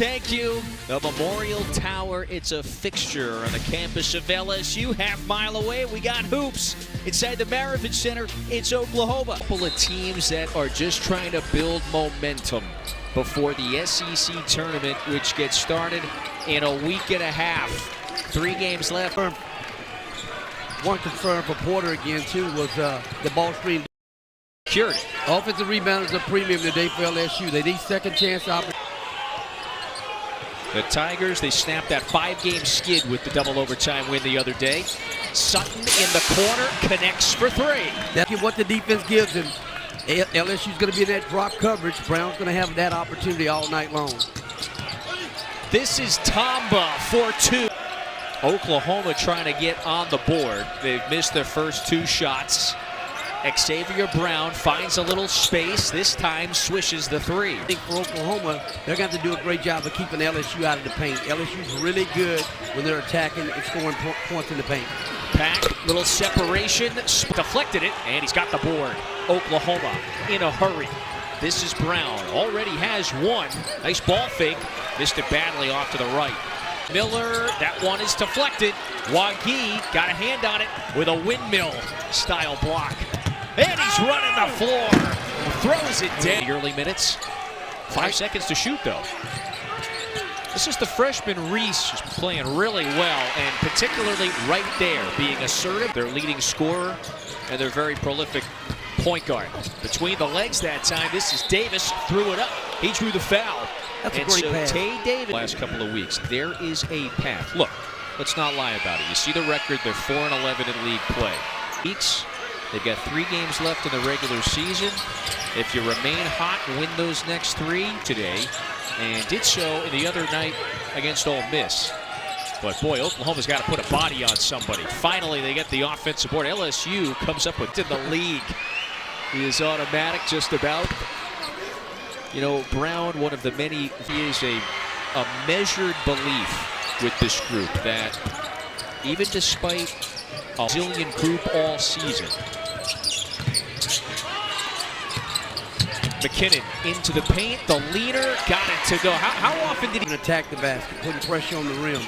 Thank you. The Memorial Tower, it's a fixture on the campus of LSU. Half mile away, we got hoops. Inside the Maravich Center, it's Oklahoma. A couple of teams that are just trying to build momentum before the SEC tournament, which gets started in a week and a half. 3 games left. One concern for Porter again, too, was the ball screen. Cured. Offensive rebounders are premium today for LSU. They need second chance opportunities. The Tigers, they snapped that 5-game skid with the double overtime win the other day. Sutton in the corner, connects for 3. That's what the defense gives him. LSU's going to be in that drop coverage. Brown's going to have that opportunity all night long. This is Tamba for 2. Oklahoma trying to get on the board. They've missed their first 2 shots. Xavier Brown finds a little space. This time swishes the 3. I think for Oklahoma, they're going to have to do a great job of keeping LSU out of the paint. LSU's really good when they're attacking and scoring points in the paint. Pack, little separation, deflected it, and he's got the board. Oklahoma in a hurry. This is Brown, already has 1. Nice ball fake, missed it badly off to the right. Miller, that one is deflected. Wagee got a hand on it with a windmill-style block. And he's running the floor. Throws it down. The early minutes. 5 seconds to shoot, though. This is the freshman Reese, who's playing really well, and particularly right there, being assertive. Their leading scorer and their very prolific point guard. Between the legs that time, this is Davis. Threw it up. He drew the foul. That's a great pass. Tay Davis. Last couple of weeks, there is a path. Look, let's not lie about it. You see the record, they're 4-11 in league play. Weeks. They've got 3 games left in the regular season. If you remain hot, win those next 3 today, and did so in the other night against Ole Miss. But boy, Oklahoma's got to put a body on somebody. Finally, they get the offensive board. LSU comes up with in the league. He is automatic just about. You know, Brown, one of the many, he is a measured belief with this group that even despite a zillion group all season, McKinnon into the paint, the leader, got it to go. How often did he attack the basket, putting pressure on the rim?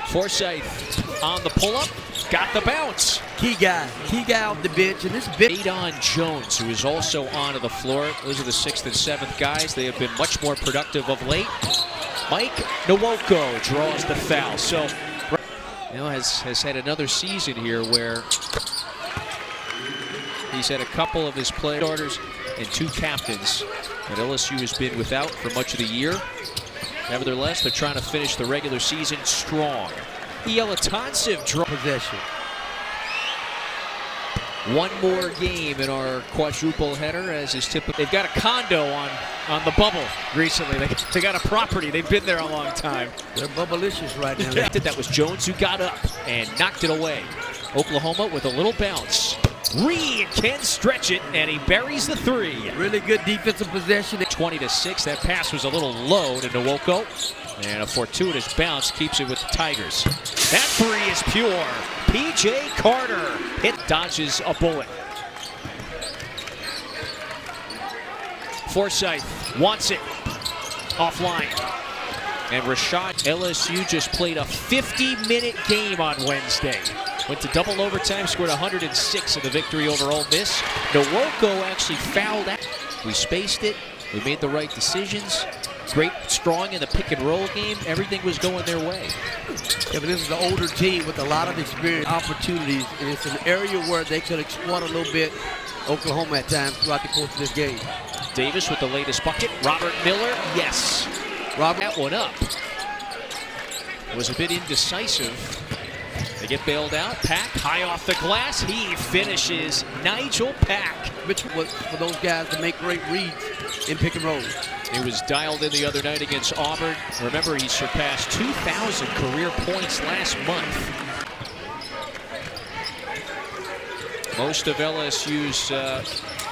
Foresight on the pull-up, got the bounce. Key guy off the bench, and this bit. Adon Jones, who is also onto the floor. Those are the 6th and 7th guys. They have been much more productive of late. Mike Nwoko draws the foul. So, you know, has had another season here where he's had a couple of his play starters and 2 captains that LSU has been without for much of the year. Nevertheless, they're trying to finish the regular season strong. Yelatansiv draw possession. 1 more game in our quadruple header, as is typical. They've got a condo on the bubble recently. They got a property. They've been there a long time. They're bubblicious right now. That was Jones who got up and knocked it away. Oklahoma with a little bounce. Reed can stretch it, and he buries the 3. Really good defensive possession. 20-6. That pass was a little low to Nwoko. And a fortuitous bounce keeps it with the Tigers. That 3 is pure. P.J. Carter dodges a bullet. Foresight wants it offline. And Rashad, LSU just played a 50-minute game on Wednesday. Went to double overtime, scored 106 in the victory over Ole Miss. Nwoko actually fouled out. We spaced it. We made the right decisions. Great, strong in the pick and roll game. Everything was going their way. Yeah, but this is an older team with a lot of experience, opportunities, and it's an area where they could exploit a little bit Oklahoma at times throughout the course of this game. Davis with the latest bucket. Robert Miller, yes. Robert, that one up. Was a bit indecisive. They get bailed out. Pack high off the glass. He finishes. Nigel Pack. Mitchell was for those guys to make great reads in pick and roll. He was dialed in the other night against Auburn. Remember, he surpassed 2,000 career points last month. Most of LSU's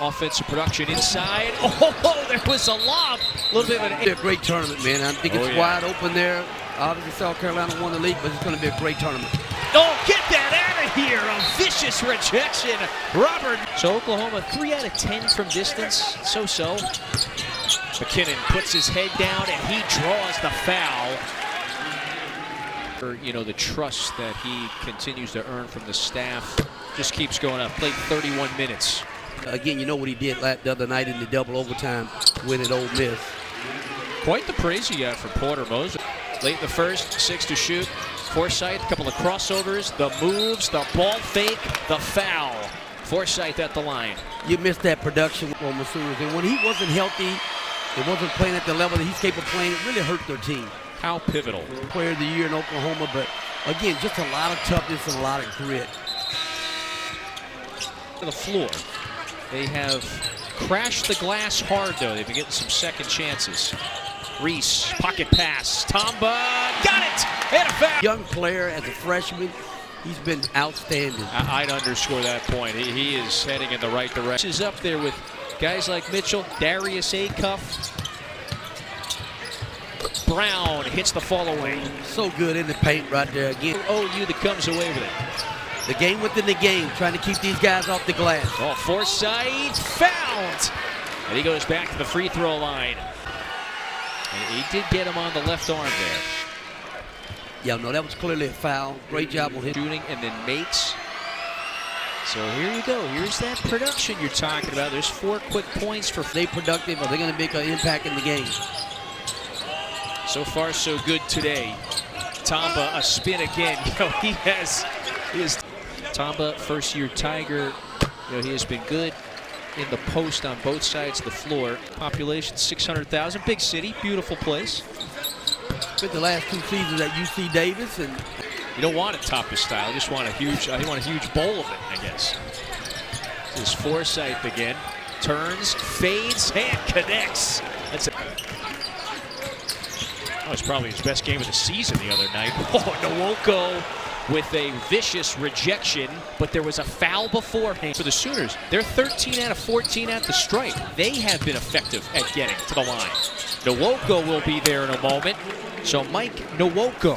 offensive production inside. Oh, there was a lob. A little bit of a great tournament, man. I think it's wide open there. Obviously, South Carolina won the league, but it's going to be a great tournament. Oh, get that out of here. A vicious rejection. Robert. So Oklahoma 3 out of 10 from distance. So-so. McKinnon puts his head down and he draws the foul. You know, the trust that he continues to earn from the staff just keeps going up. Played 31 minutes. Again, you know what he did the other night in the double overtime win at Ole Miss. Quite the praise he got from Porter Moser. Late in the first, 6 to shoot. Foresight, a couple of crossovers, the moves, the ball fake, the foul. Foresight at the line. You missed that production on Massoud's, and when he wasn't healthy, it wasn't playing at the level that he's capable of playing, it really hurt their team. How pivotal. Player of the year in Oklahoma, but again, just a lot of toughness and a lot of grit. To the floor. They have crashed the glass hard, though. They've been getting some second chances. Reese, pocket pass. Tamba, got it! And a foul! Young player as a freshman, he's been outstanding. I'd underscore that point. He is heading in the right direction. He's up there with guys like Mitchell, Darius Acuff. Brown hits the fall away. So good in the paint right there again. OU that comes away with it. The game within the game, trying to keep these guys off the glass. Oh, Foresight fouled. And he goes back to the free throw line. And he did get him on the left arm there. Yeah, no, that was clearly a foul. Great job on him. Shooting and then makes. So here you go. Here's that production you're talking about. There's 4 quick points for. They productive. Are they going to make an impact in the game? So far, so good today. Tamba, a spin again. You know, he is Tamba, first-year Tiger. You know, he has been good in the post on both sides of the floor. Population 600,000. Big city, beautiful place. Spent the last 2 seasons at UC Davis, and you don't want it top his style. You just want a huge. You want a huge bowl of it, I guess. This is Foresight again. Turns, fades, and connects. That's it. That was probably his best game of the season the other night. Oh, Nwoko with a vicious rejection, but there was a foul beforehand for the Sooners. They're 13 out of 14 at the stripe. They have been effective at getting to the line. Nwoko will be there in a moment. So Mike Nwoko.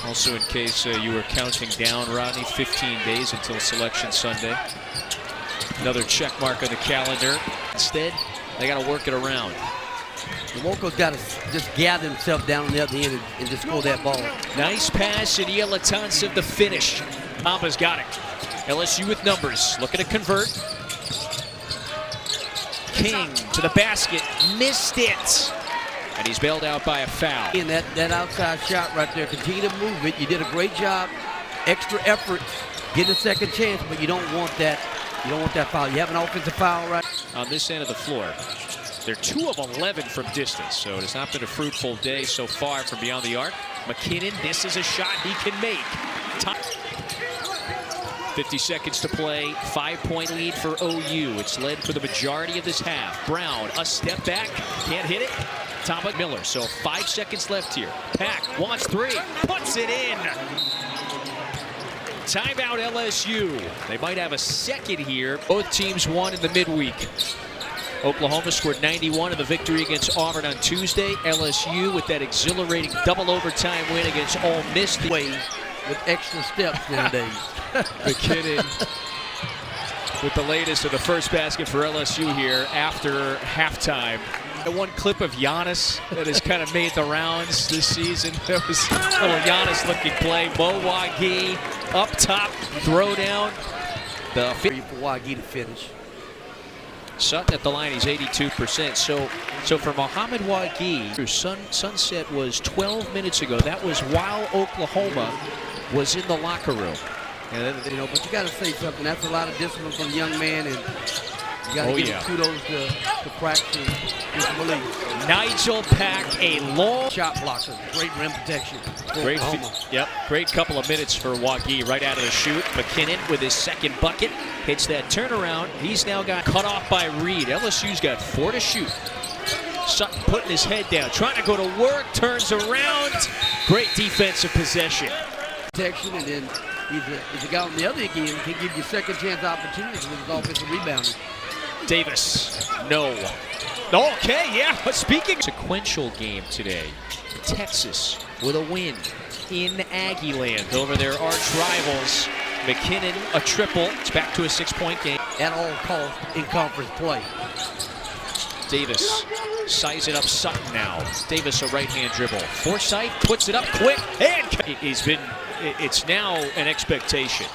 Also, in case you were counting down, Rodney, 15 days until Selection Sunday. Another check mark on the calendar. Instead, they got to work it around. Nwoko's got to just gather himself down on the other end and just score that ball. Nice pass, and Latansev the finish. Tamba's got it. LSU with numbers, looking to convert. King to the basket, missed it. And he's bailed out by a foul. And that outside shot right there, continue to move it. You did a great job, extra effort, getting a second chance, but you don't want that. You don't want that foul. You have an offensive foul right on this end of the floor. They're 2 of 11 from distance, so it has not been a fruitful day so far from beyond the arc. McKinnon, this is a shot he can make. 50 seconds to play, 5-point lead for OU. It's led for the majority of this half. Brown, a step back, can't hit it. Tamba Miller, so 5 seconds left here. Pack wants 3, puts it in. Timeout LSU. They might have a second here. Both teams won in the midweek. Oklahoma scored 91 in the victory against Auburn on Tuesday. LSU with that exhilarating double overtime win against Ole Miss. way with extra steps nowadays. McKinnon with the latest of the first basket for LSU here after halftime. The one clip of Giannis that has kind of made the rounds this season. That was a little Giannis-looking play. Mo Wagi up top, throw down. The For Wagi to finish. Sutton at the line, he's 82%. So for Mohamed Wagi, sunset was 12 minutes ago. That was while Oklahoma was in the locker room. And you know, but you got to say something. That's a lot of discipline from the young man, and you got to give kudos to practice his belief. Nigel Pack, a long shot blocker, great rim protection. Great couple of minutes for Wagi right out of the shoot. McKinnon with his second bucket hits that turnaround. He's now got cut off by Reed. LSU's got 4 to shoot. Sutton putting his head down, trying to go to work, turns around. Great defensive possession. Protection, and then he's a guy on the other game who can give you second chance opportunities with his offensive rebounding. Davis, no. Okay, yeah, but speaking. Sequential game today. Texas with a win in Aggieland over their arch rivals. McKinnon, a triple. It's back to a 6-point game. At all costs in conference play. Davis sizing up Sutton now. Davis a right-hand dribble. Foresight puts it up quick, and it's now an expectation.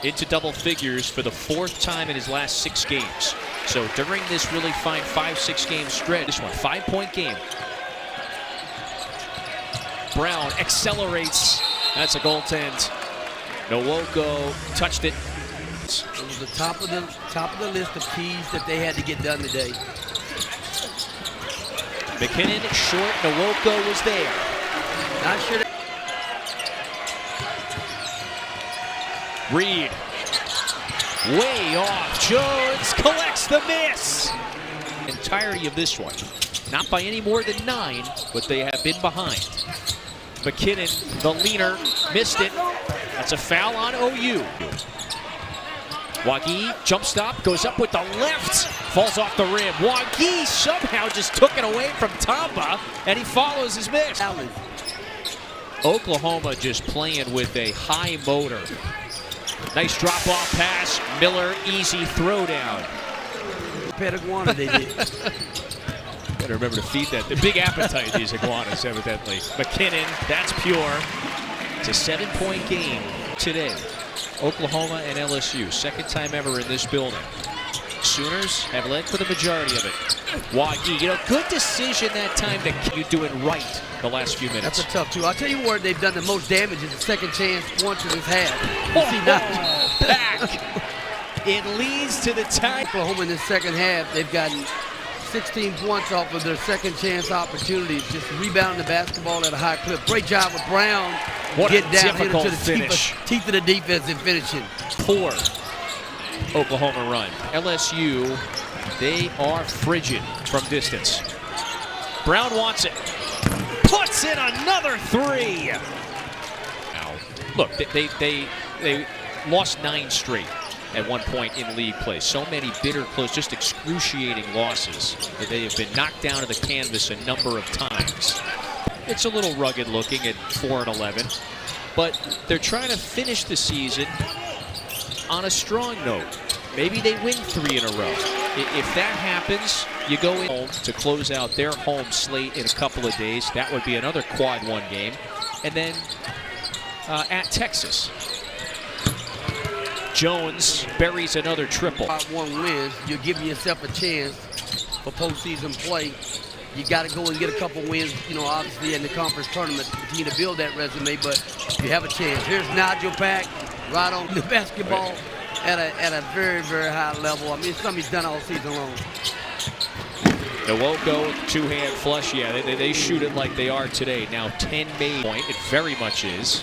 Into double figures for the 4th time in his last 6 games. So during this really fine 5-6 game stretch, this one 5-point game. Brown accelerates. That's a goaltend. Nwoko touched it. It was the top of the list of keys that they had to get done today. McKinnon short. Nwoko was there. Not sure. Reed. Way off. Jones collects the miss. Entirety of this one. Not by any more than 9, but they have been behind. McKinnon, the leaner, missed it. That's a foul on OU. Wagi, jump stop, goes up with the left, falls off the rim. Wagi somehow just took it away from Tamba, and he follows his miss. Oklahoma just playing with a high motor. Nice drop-off pass. Miller, easy throwdown. Iguana they did. Gotta remember to feed that. The big appetite, these iguanas, evidently. McKinnon, that's pure. It's a 7-point game today. Oklahoma and LSU, 2nd time ever in this building. Sooners have led for the majority of it. Wagi, good decision that time to keep you doing right the last few minutes. That's a tough two. I'll tell you where they've done the most damage is the second chance once in his half. Back. It leads to the tie. Oklahoma in the second half, they've gotten 16 points off of their second chance opportunities, just rebounding the basketball at a high clip. Great job with Brown. What Get a down difficult into the finish. Teeth of the defense and finishing. Poor Oklahoma run. LSU, they are frigid from distance. Brown wants it. Puts in another 3. Now, look, they lost 9 straight at one point in league play. So many bitter, close, just excruciating losses that they have been knocked down to the canvas a number of times. It's a little rugged looking at 4-11, but they're trying to finish the season on a strong note. Maybe they win 3 in a row. If that happens, you go in home to close out their home slate in a couple of days. That would be another quad 1 game. And then at Texas. Jones buries another triple. 1 wins, you're giving yourself a chance for postseason play. You got to go and get a couple wins, obviously in the conference tournament to continue to build that resume, but you have a chance. Here's Nigel Pack, right on the basketball at a very, very high level. I mean, it's something he's done all season long. Nwoko, 2-hand flush. Yeah, they shoot it like they are today. Now 10 made point. It very much is.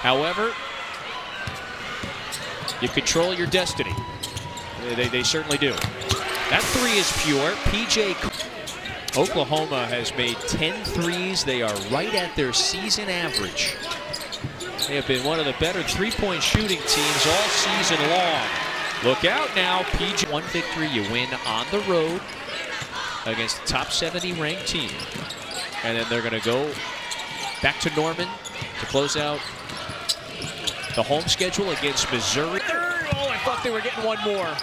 However, you control your destiny. They certainly do. That 3 is pure. PJ. Oklahoma has made 10 threes. They are right at their season average. They have been one of the better 3-point shooting teams all season long. Look out now, PJ. 1 victory, you win on the road against the top 70 ranked team. And then they're going to go back to Norman to close out the home schedule against Missouri. Oh, I thought they were getting one more.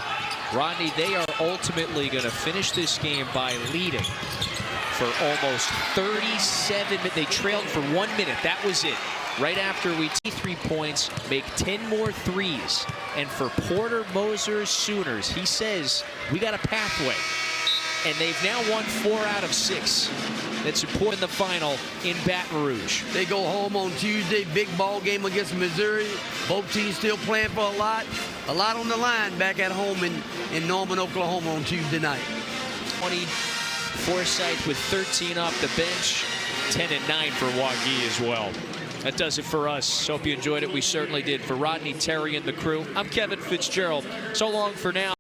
Rodney, they are ultimately going to finish this game by leading for almost 37 minutes. They trailed for 1 minute. That was it. Right after we take 3 points, make 10 more threes. And for Porter Moser's Sooners, he says, we got a pathway. And they've now won 4 out of 6. That's important in the final in Baton Rouge. They go home on Tuesday, big ball game against Missouri. Both teams still playing for a lot on the line back at home in Norman, Oklahoma on Tuesday night. 20 Foresight with 13 off the bench, 10 and 9 for Wagi as well. That does it for us. Hope you enjoyed it. We certainly did. For Rodney, Terry, and the crew, I'm Kevin Fitzgerald. So long for now.